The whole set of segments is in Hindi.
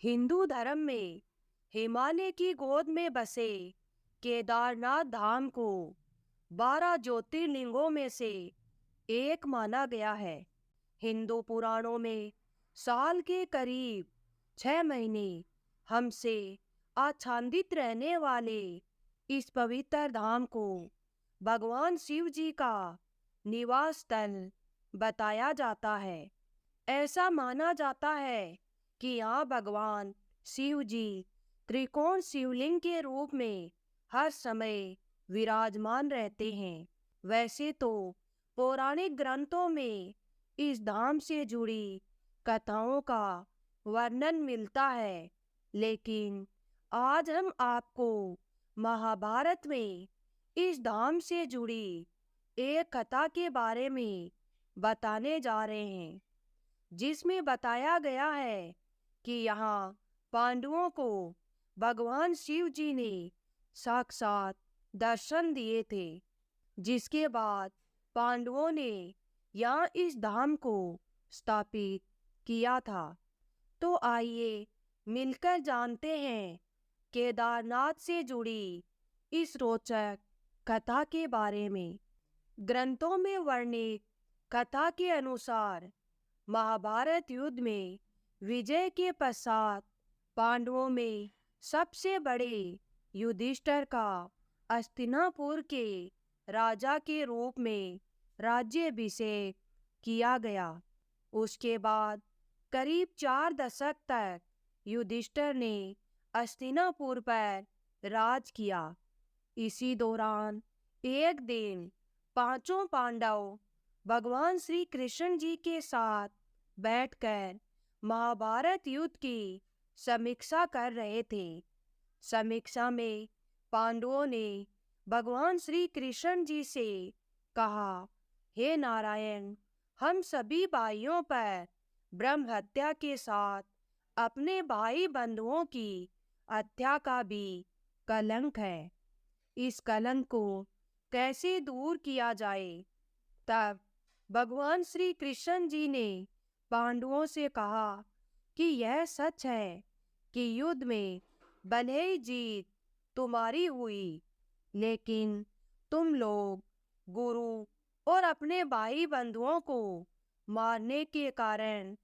हिंदू धर्म में हिमालय की गोद में बसे केदारनाथ धाम को 12 ज्योतिर्लिंगों में से एक माना गया है। हिंदू पुराणों में साल के करीब 6 महीने हमसे आच्छादित रहने वाले इस पवित्र धाम को भगवान शिव जी का निवास स्थल बताया जाता है। ऐसा माना जाता है कि यहाँ भगवान शिव जी त्रिकोण शिवलिंग के रूप में हर समय विराजमान रहते हैं। वैसे तो पौराणिक ग्रंथों में इस धाम से जुड़ी कथाओं का वर्णन मिलता है, लेकिन आज हम आपको महाभारत में इस धाम से जुड़ी एक कथा के बारे में बताने जा रहे हैं, जिसमें बताया गया है कि यहाँ पांडवों को भगवान शिव जी ने साक्षात दर्शन दिए थे, जिसके बाद पांडवों ने यहाँ इस धाम को स्थापित किया था। तो आइए मिलकर जानते हैं केदारनाथ से जुड़ी इस रोचक कथा के बारे में। ग्रंथों में वर्णित कथा के अनुसार महाभारत युद्ध में विजय के पश्चात पांडवों में सबसे बड़े युधिष्ठिर का हस्तिनापुर के राजा के रूप में राज्याभिषेक किया गया। उसके बाद करीब 4 दशक तक युधिष्ठिर ने हस्तिनापुर पर राज किया। इसी दौरान एक दिन पांचों पांडव भगवान श्री कृष्ण जी के साथ बैठकर महाभारत युद्ध की समीक्षा कर रहे थे। समीक्षा में पांडवों ने भगवान श्री कृष्ण जी से कहा, हे नारायण, हम सभी भाइयों पर ब्रह्म हत्या के साथ अपने भाई बंधुओं की हत्या का भी कलंक है। इस कलंक को कैसे दूर किया जाए? तब भगवान श्री कृष्ण जी ने पांडवों से कहा कि यह सच है कि युद्ध में भले ही जीत तुम्हारी हुई, लेकिन तुम लोग गुरु और अपने भाई बंधुओं को मारने के कारण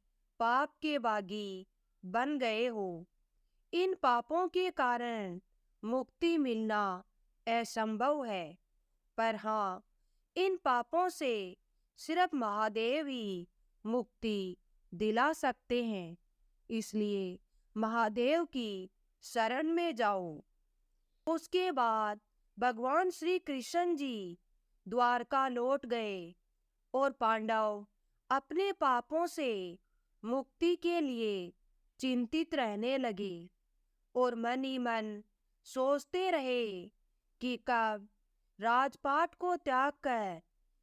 पाप के बागी बन गए हो। इन पापों के कारण मुक्ति मिलना असंभव है, पर हाँ, इन पापों से सिर्फ महादेव ही मुक्ति दिला सकते हैं। इसलिए महादेव की शरण में जाओ। उसके बाद भगवान श्री कृष्ण जी द्वारका लौट गए और पांडव अपने पापों से मुक्ति के लिए चिंतित रहने लगे और मन ही मन सोचते रहे कि कब राजपाट को त्याग कर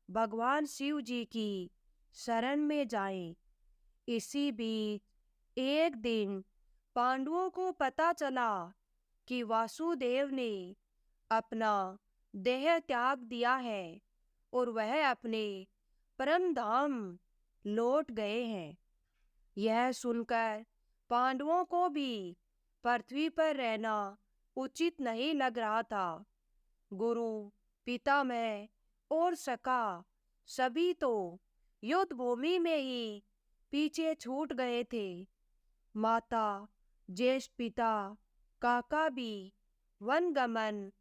भगवान शिव जी की शरण में जाएं। इसी बीच एक दिन पांडवों को पता चला कि वासुदेव ने अपना देह त्याग दिया है और वह अपने परम धाम लौट गए हैं। यह सुनकर पांडवों को भी पृथ्वी पर रहना उचित नहीं लग रहा था। गुरु, पितामह और सखा सभी तो युद्ध भूमि में ही पीछे छूट गए थे। माता, ज्येष्ठ पिता, काका भी वनगमन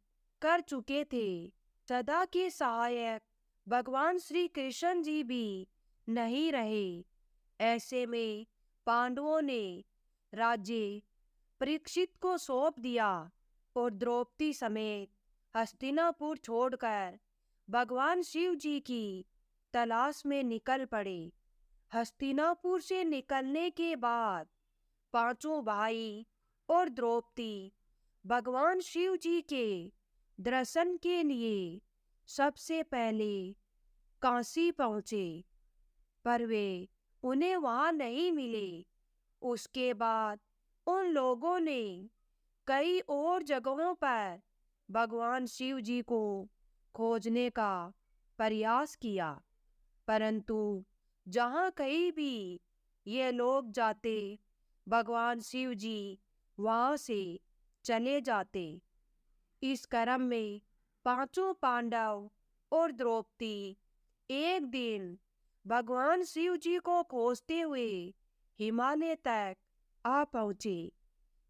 कर चुके थे। सदा के सहायक भगवान श्री कृष्ण जी भी नहीं रहे। ऐसे में पांडवों ने राज्य परीक्षित को सौंप दिया और द्रौपदी समेत हस्तिनापुर छोड़कर भगवान शिव जी की तलाश में निकल पड़े। हस्तिनापुर से निकलने के बाद पांचों भाई और द्रौपदी भगवान शिव जी के दर्शन के लिए सबसे पहले काशी पहुँचे, पर वे उन्हें वहाँ नहीं मिले। उसके बाद उन लोगों ने कई और जगहों पर भगवान शिव जी को खोजने का प्रयास किया, परंतु जहाँ कहीं भी ये लोग जाते भगवान शिव जी वहां से चले जाते। इस क्रम में पांचों पांडव और द्रौपदी एक दिन भगवान शिव जी को खोजते हुए हिमालय तक आ पहुंचे।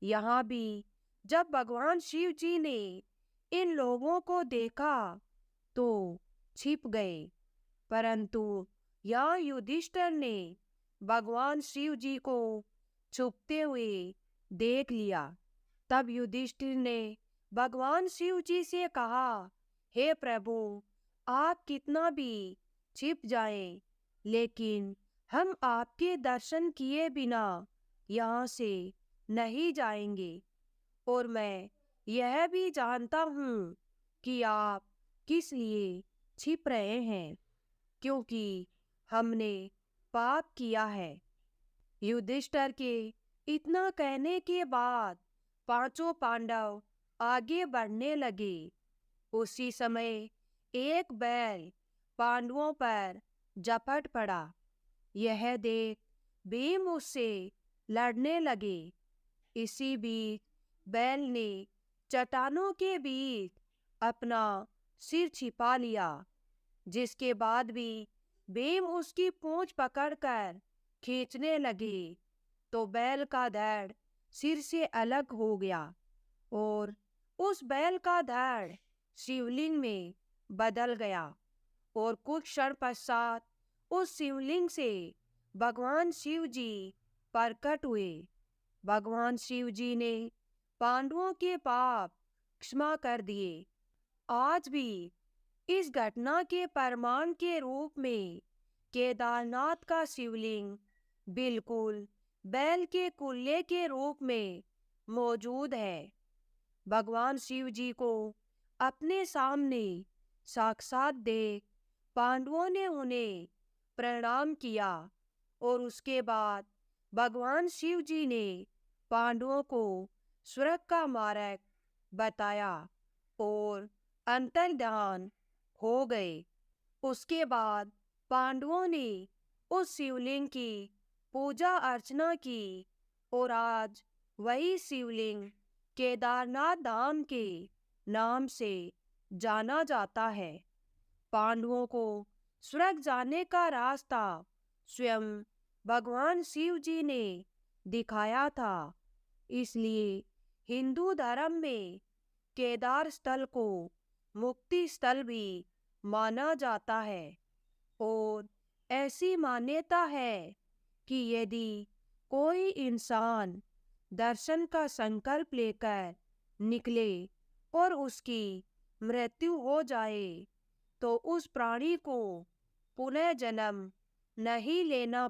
यहाँ भी जब भगवान शिव जी ने इन लोगों को देखा तो छिप गए, परंतु यहाँ युधिष्ठिर ने भगवान शिव जी को छुपते हुए देख लिया। तब युधिष्ठिर ने भगवान शिव जी से कहा, हे प्रभु, आप कितना भी छिप जाएं, लेकिन हम आपके दर्शन किए बिना यहाँ से नहीं जाएंगे। और मैं यह भी जानता हूँ कि आप किस लिए छिप रहे हैं, क्योंकि हमने पाप किया है। युधिष्ठिर के इतना कहने के बाद पांचों पांडव आगे बढ़ने लगे। उसी समय एक बैल पांडवों पर झपट पड़ा। यह देख भीम उससे लड़ने लगे। इसी बीच बैल ने चट्टानों के बीच अपना सिर छिपा लिया, जिसके बाद भी भीम उसकी पूंछ पकड़कर खींचने लगे तो बैल का धड़ सिर से अलग हो गया और उस बैल का धड़ शिवलिंग में बदल गया। और कुछ क्षण पश्चात उस शिवलिंग से भगवान शिव जी प्रकट हुए। भगवान शिव जी ने पांडवों के पाप क्षमा कर दिए। आज भी इस घटना के प्रमाण के रूप में केदारनाथ का शिवलिंग बिल्कुल बैल के कुल्ले के रूप में मौजूद है। भगवान शिव जी को अपने सामने साक्षात देख पांडवों ने उन्हें प्रणाम किया और उसके बाद भगवान शिव जी ने पांडवों को स्वर्ग का मार्ग बताया और अंतर्ध्यान हो गए। उसके बाद पांडवों ने उस शिवलिंग की पूजा अर्चना की और आज वही शिवलिंग केदारनाथ धाम के नाम से जाना जाता है। पांडवों को स्वर्ग जाने का रास्ता स्वयं भगवान शिव जी ने दिखाया था। इसलिए हिंदू धर्म में केदार स्थल को मुक्ति स्थल भी माना जाता है। और ऐसी मान्यता है कि यदि कोई इंसान दर्शन का संकल्प लेकर निकले और उसकी मृत्यु हो जाए तो उस प्राणी को पुनः जन्म नहीं लेना